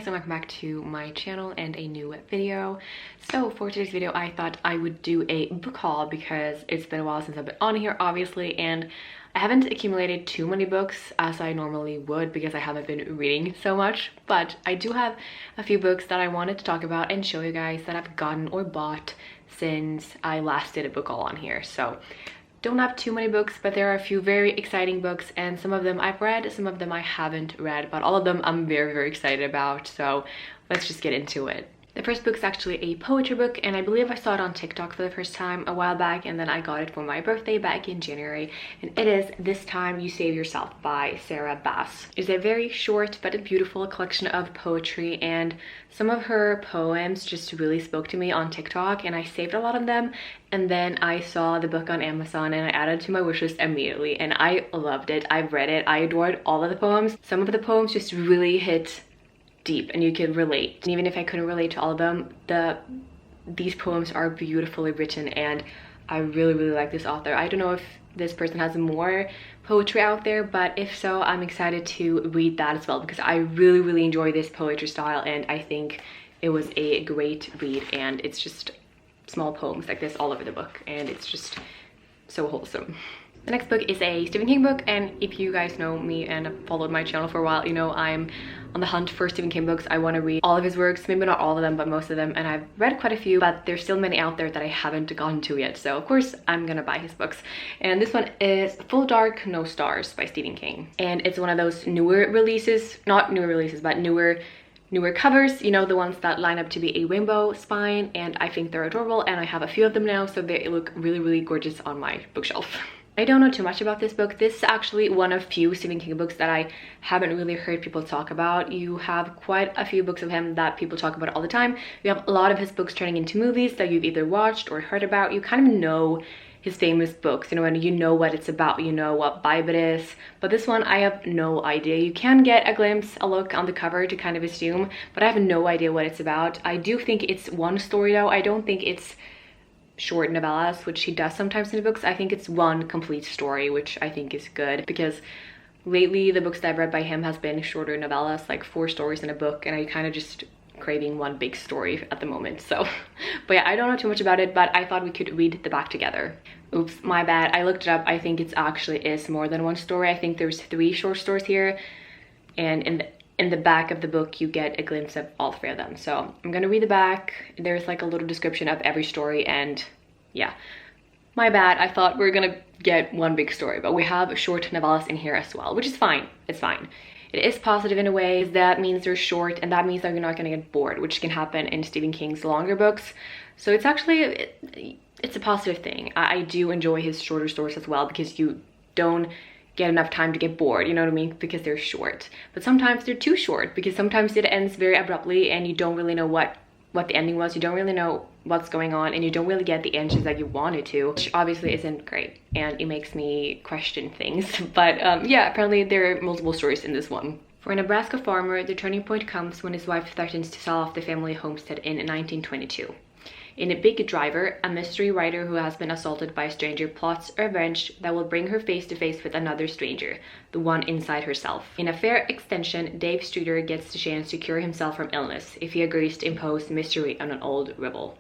guys, and welcome back to my channel and a new video. So for today's video, I thought I would do a book haul because it's been a while since I've been on here, obviously, and I haven't accumulated too many books as I normally would because I haven't been reading so much, but I do have a few books that I wanted to talk about and show you guys that I've gotten or bought since I last did a book haul on here. So don't have too many books, but there are a few very exciting books, and some of them I've read, some of them I haven't read, but all of them I'm very excited about. So let's just get into it. The first book is actually a poetry book, and I believe I saw it on TikTok for the first time a while back, and then I got it for my birthday back in January, and it is This Time You Save Yourself by Sarah Bass. It's a very short but a beautiful collection of poetry, and some of her poems just really spoke to me on TikTok, and I saved a lot of them, and then I saw the book on Amazon and I added it to my wishlist immediately, and I loved it. I've read it. I adored all of the poems. Some of the poems just really hit deep and you could relate. And even if I couldn't relate to all of them, these poems are beautifully written, and I really like this author. I don't know if this person has more poetry out there, but if so, I'm excited to read that as well because I really enjoy this poetry style, and I think it was a great read. And it's just small poems like this all over the book, and it's just so wholesome. The next book is a Stephen King book, and if you guys know me and have followed my channel for a while, you know I'm on the hunt for Stephen King books. I want to read all of his works, maybe not all of them, but most of them, and I've read quite a few, but there's still many out there that I haven't gotten to yet, so of course I'm gonna buy his books. And this one is Full Dark, No Stars by Stephen King, and it's one of those newer releases, not newer releases, but newer covers, you know, the ones that line up to be a rainbow spine, and I think they're adorable, and I have a few of them now, so they look really gorgeous on my bookshelf. I don't know too much about this book. This is actually one of few Stephen King books that I haven't really heard people talk about. You have quite a few books of him that people talk about all the time. You have a lot of his books turning into movies that you've either watched or heard about. You kind of know his famous books, you know, and you know what it's about, you know what vibe it is. But this one, I have no idea. You can get a glimpse, a look on the cover to kind of assume, but I have no idea what it's about. I do think it's one story though. I don't think it's short novellas, which he does sometimes in the books. I think it's one complete story, which I think is good because lately the books that I've read by him has been shorter novellas, like 4 stories in a book, and I kind of just craving one big story at the moment. So but yeah, I don't know too much about it, but I thought we could read the back together. Oops, my bad. I looked it up. I think it's actually is more than one story. I think there's 3 short stories here, and in the back of the book you get a glimpse of all 3 of them. So I'm gonna read the back. There's like a little description of every story, and yeah, my bad. I thought we were gonna get one big story, but we have short novellas in here as well, which is fine. It's fine. It is positive in a way. That means they're short, and that means that you're not gonna get bored, which can happen in Stephen King's longer books. So it's actually, it's a positive thing. I do enjoy his shorter stories as well because you don't get enough time to get bored, you know what I mean, because they're short. But sometimes they're too short because sometimes it ends very abruptly and you don't really know what the ending was. You don't really know what's going on, and you don't really get the answers that you wanted to, which obviously isn't great, and it makes me question things. But yeah, apparently there are multiple stories in this one. For a Nebraska farmer, the turning point comes when his wife threatens to sell off the family homestead in 1922. In A Big Driver, a mystery writer who has been assaulted by a stranger plots a revenge that will bring her face to face with another stranger, the one inside herself. In A Fair Extension, Dave Streeter gets the chance to cure himself from illness if he agrees to impose mystery on an old rebel.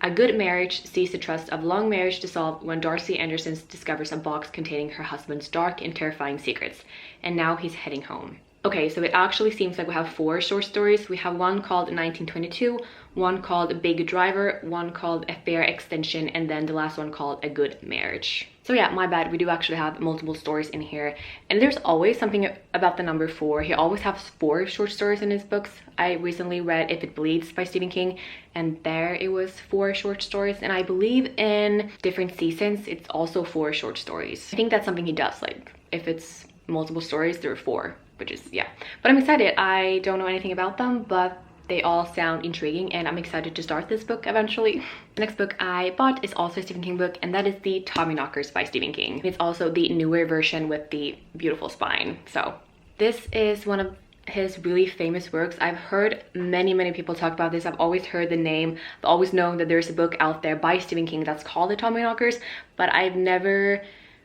A Good Marriage sees the trust of long marriage dissolved when Darcy Anderson discovers a box containing her husband's dark and terrifying secrets, and now he's heading home. Okay, so it actually seems like we have 4 short stories. We have one called 1922, one called Big Driver, one called A Fair Extension, and then the last one called A Good Marriage. So yeah, my bad, we do actually have multiple stories in here. And there's always something about the number 4. He always has 4 short stories in his books. I recently read If It Bleeds by Stephen King, and there it was 4 short stories. And I believe in different seasons, it's also 4 short stories. I think that's something he does, like if it's multiple stories, there are 4. Which is, yeah, but I'm excited. I don't know anything about them, but they all sound intriguing, and I'm excited to start this book eventually. The next book I bought is also a Stephen King book, and that is the Tommyknockers by Stephen King. It's also the newer version with the beautiful spine. So this is one of his really famous works. I've heard many people talk about this. I've always heard the name. I've always known that there's a book out there by Stephen King that's called the Tommyknockers, but I've never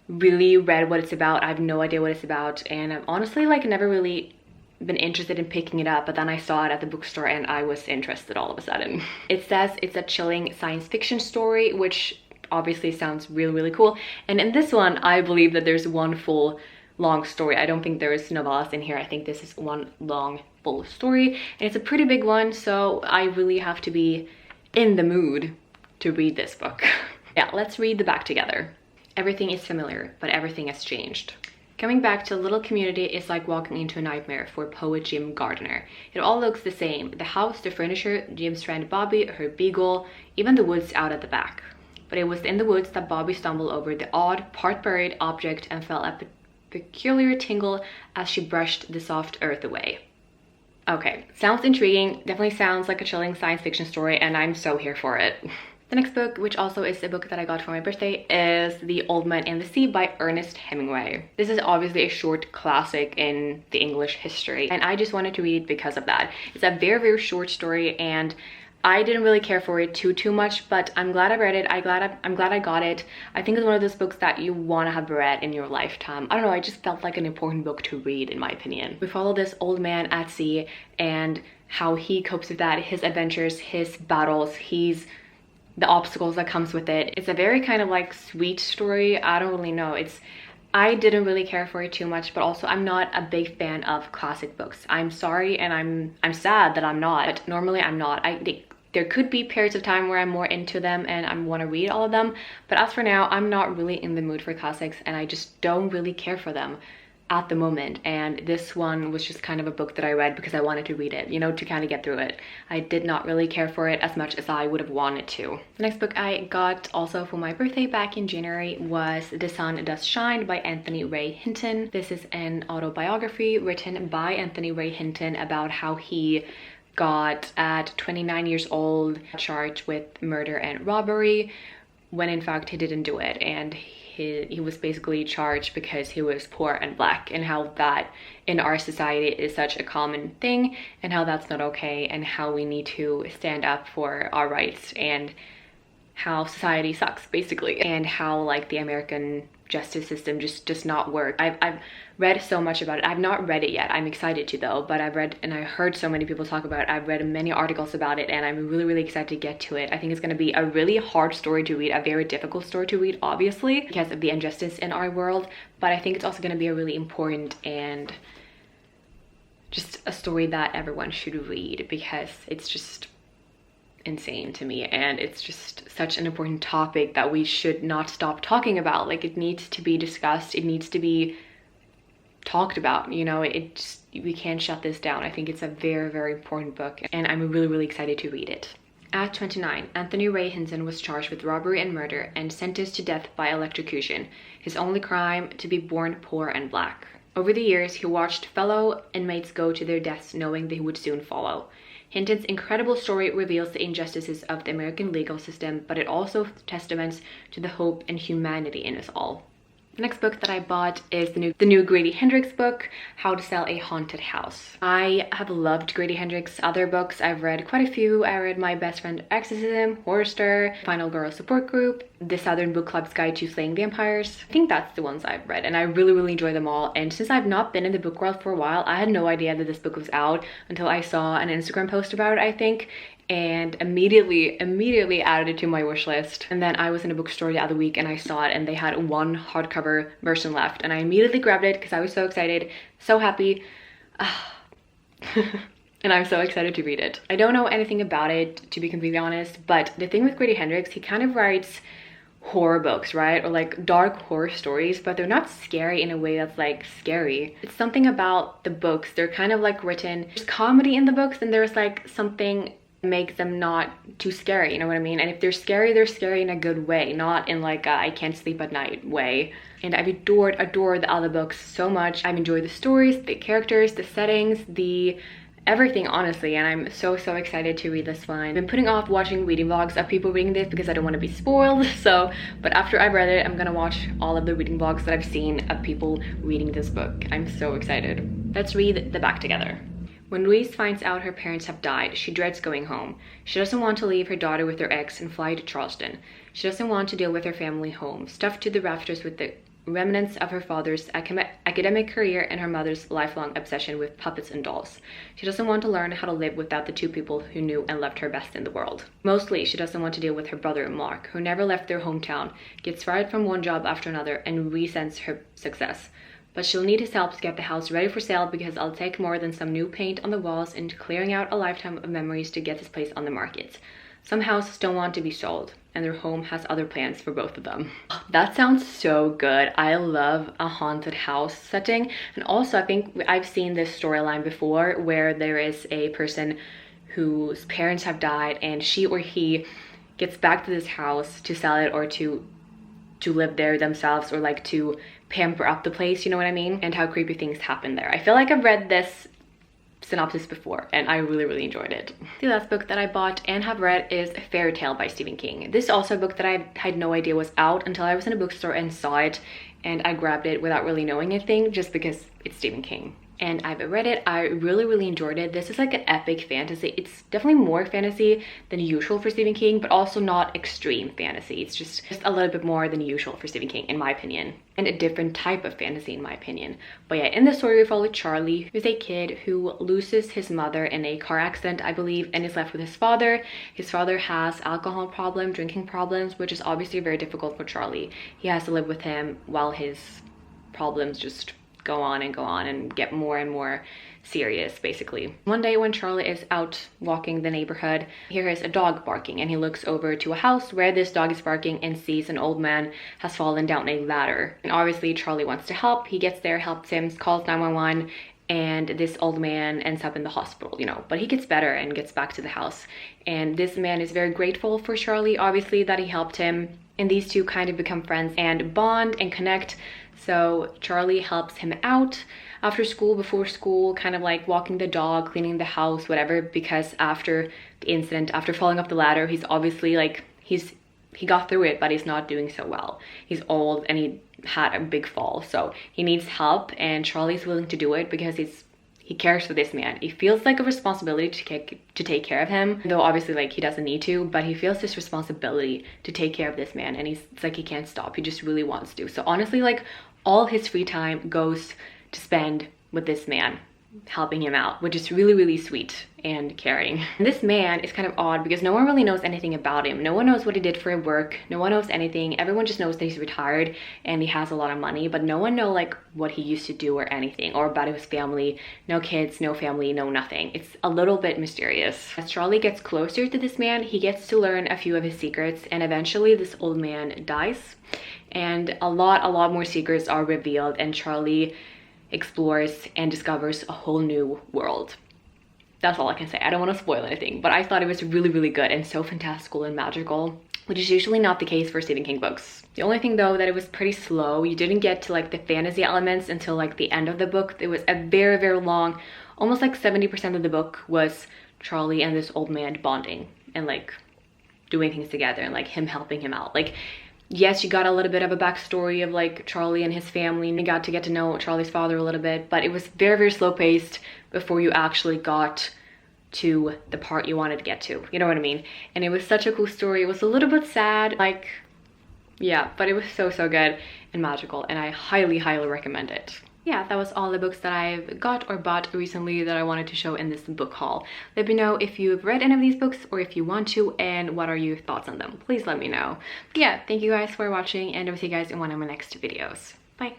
really read what it's about. I have no idea what it's about, and I've honestly like never really been interested in picking it up, but then I saw it at the bookstore and I was interested all of a sudden. It says it's a chilling science fiction story, which obviously sounds really, really cool. And in this one, I believe that there's one full long story. I don't think there is novellas in here. I think this is one long full story, and it's a pretty big one, so I really have to be in the mood to read this book. Yeah, let's read the back together. Everything is familiar, but everything has changed. Coming back to a little community is like walking into a nightmare for poet Jim Gardner. It all looks the same. The house, the furniture, Jim's friend Bobby, her beagle, even the woods out at the back. But it was in the woods that Bobby stumbled over the odd, part-buried object and felt a peculiar tingle as she brushed the soft earth away. Okay, sounds intriguing. Definitely sounds like a chilling science fiction story, and I'm so here for it. The next book, which also is a book that I got for my birthday, is The Old Man and the Sea by Ernest Hemingway. This is obviously a short classic in the English history, and I just wanted to read it because of that. It's a very, very short story, and I didn't really care for it too much, but I'm glad I read it. I'm glad I got it. I think it's one of those books that you want to have read in your lifetime. I don't know, I just felt like an important book to read, in my opinion. We follow this old man at sea and how he copes with that, his adventures, his battles, the obstacles that comes with it. It's a very kind of like sweet story. I don't really know. I didn't really care for it too much, but also I'm not a big fan of classic books. I'm sorry, and I'm sad that I'm not, but normally I'm not. There could be periods of time where I'm more into them and I want to read all of them, but as for now, I'm not really in the mood for classics, and I just don't really care for them at the moment. And this one was just kind of a book that I read because I wanted to read it, you know, to kind of get through it. I did not really care for it as much as I would have wanted to. The next book I got also for my birthday back in January was The Sun Does Shine by Anthony Ray Hinton. This is an autobiography written by Anthony Ray Hinton about how he got, at 29 years old, charged with murder and robbery when in fact he didn't do it, and he was basically charged because he was poor and black, and how that in our society is such a common thing, and how that's not okay, and how we need to stand up for our rights, and how society sucks basically, and how like the American justice system just does not work. I've read so much about it. I've not read it yet. I'm excited to though, but I've read and I heard so many people talk about it. I've read many articles about it, and I'm really excited to get to it. I think it's going to be a really hard story to read, a very difficult story to read, obviously because of the injustice in our world, but I think it's also going to be a really important and just a story that everyone should read, because it's just insane to me, and it's just such an important topic that we should not stop talking about. Like, it needs to be discussed, it needs to be talked about, you know. We can't shut this down. I think it's a very important book, and I'm really excited to read it. At 29, Anthony Ray Hinton was charged with robbery and murder and sentenced to death by electrocution, his only crime to be born poor and black. Over the years, he watched fellow inmates go to their deaths knowing they would soon follow. Hinton's incredible story reveals the injustices of the American legal system, but it also testaments to the hope and humanity in us all. The next book that I bought is the new Grady Hendrix book, How to Sell a Haunted House. I have loved Grady Hendrix' other books. I've read quite a few. I read My Best Friend Exorcism, Horror Stir, Final Girl Support Group, The Southern Book Club's Guide to Slaying Vampires. I think that's the ones I've read, and I really enjoy them all. And since I've not been in the book world for a while, I had no idea that this book was out until I saw an Instagram post about it, I think, and immediately added it to my wish list. And then I was in a bookstore the other week and I saw it, and they had one hardcover version left, and I immediately grabbed it because I was so excited, so happy. And I'm so excited to read it. I don't know anything about it, to be completely honest, but the thing with Grady Hendrix, he kind of writes horror books, right? Or like dark horror stories, but they're not scary in a way that's like scary. It's something about the books. They're kind of like written, there's comedy in the books, and there's like something make them not too scary, you know what I mean? And if they're scary in a good way, not in like a I can't sleep at night way. And I've adored the other books so much. I've enjoyed the stories, the characters, the settings, the everything, honestly, and I'm so excited to read this one. I've been putting off watching reading vlogs of people reading this because I don't want to be spoiled, but after I've read it, I'm gonna watch all of the reading vlogs that I've seen of people reading this book. I'm so excited. Let's read the back together. When Louise finds out her parents have died, she dreads going home. She doesn't want to leave her daughter with her ex and fly to Charleston. She doesn't want to deal with her family home, stuffed to the rafters with the remnants of her father's academic career and her mother's lifelong obsession with puppets and dolls. She doesn't want to learn how to live without the two people who knew and loved her best in the world. Mostly, she doesn't want to deal with her brother Mark, who never left their hometown, gets fired from one job after another, and resents her success. But she'll need his help to get the house ready for sale because it'll take more than some new paint on the walls and clearing out a lifetime of memories to get this place on the market. Some houses don't want to be sold, and their home has other plans for both of them. That sounds so good. I love a haunted house setting. And also, I think I've seen this storyline before where there is a person whose parents have died and she or he gets back to this house to sell it or to live there themselves, or like to pamper up the place, you know what I mean? And how creepy things happen there. I feel like I've read this synopsis before and I really enjoyed it. The last book that I bought and have read is Fairy Tale by Stephen King. This is also a book that I had no idea was out until I was in a bookstore and saw it, and I grabbed it without really knowing anything just because it's Stephen King. And I've read it. I really enjoyed it. This is like an epic fantasy. It's definitely more fantasy than usual for Stephen King, but also not extreme fantasy. It's just a little bit more than usual for Stephen King, in my opinion, and a different type of fantasy, in my opinion. But yeah, in the story we follow Charlie, who's a kid who loses his mother in a car accident, I believe, and is left with his father. His father has alcohol problems, drinking problems, which is obviously very difficult for Charlie. He has to live with him while his problems just go on and get more and more serious, basically. One day when Charlie is out walking the neighborhood, he hears a dog barking, and he looks over to a house where this dog is barking and sees an old man has fallen down a ladder. And obviously Charlie wants to help. He gets there, helps him, calls 911, and this old man ends up in the hospital, you know, but he gets better and gets back to the house. And this man is very grateful for Charlie, obviously, that he helped him. And these two kind of become friends and bond and connect. So Charlie helps him out after school, before school, kind of like walking the dog, cleaning the house, whatever, because after the incident, after falling off the ladder, he's obviously like, he got through it, but he's not doing so well. He's old and he had a big fall, so he needs help, and Charlie's willing to do it because he cares for this man. He feels like a responsibility to take care of him, though obviously like he doesn't need to, but he feels this responsibility to take care of this man, and it's like he can't stop. He just really wants to. So honestly, like all his free time goes to spend with this man, helping him out, which is really sweet and caring. And this man is kind of odd because no one really knows anything about him. No one knows what he did for work. No one knows anything. Everyone just knows that he's retired and he has a lot of money, but no one knows like what he used to do or anything, or about his family. No kids, no family, no nothing. It's a little bit mysterious. As Charlie gets closer to this man, he gets to learn a few of his secrets, and eventually this old man dies, and a lot more secrets are revealed, and Charlie explores and discovers a whole new world. That's all I can say. I don't want to spoil anything, but I thought it was really good and so fantastical and magical, which is usually not the case for Stephen King books. The only thing though, that it was pretty slow. You didn't get to like the fantasy elements until like the end of the book. It was a very long, almost like 70% of the book was Charlie and this old man bonding and like doing things together, and like him helping him out. Like, yes, you got a little bit of a backstory of like Charlie and his family, and you got to get to know Charlie's father a little bit, but it was very slow paced before you actually got to the part you wanted to get to, you know what I mean? And it was such a cool story. It was a little bit sad, like, yeah, but it was so good and magical, and I highly recommend it. Yeah, that was all the books that I've got or bought recently that I wanted to show in this book haul. Let me know if you've read any of these books or if you want to, and what are your thoughts on them. Please let me know. But yeah, thank you guys for watching, and I'll see you guys in one of my next videos. Bye.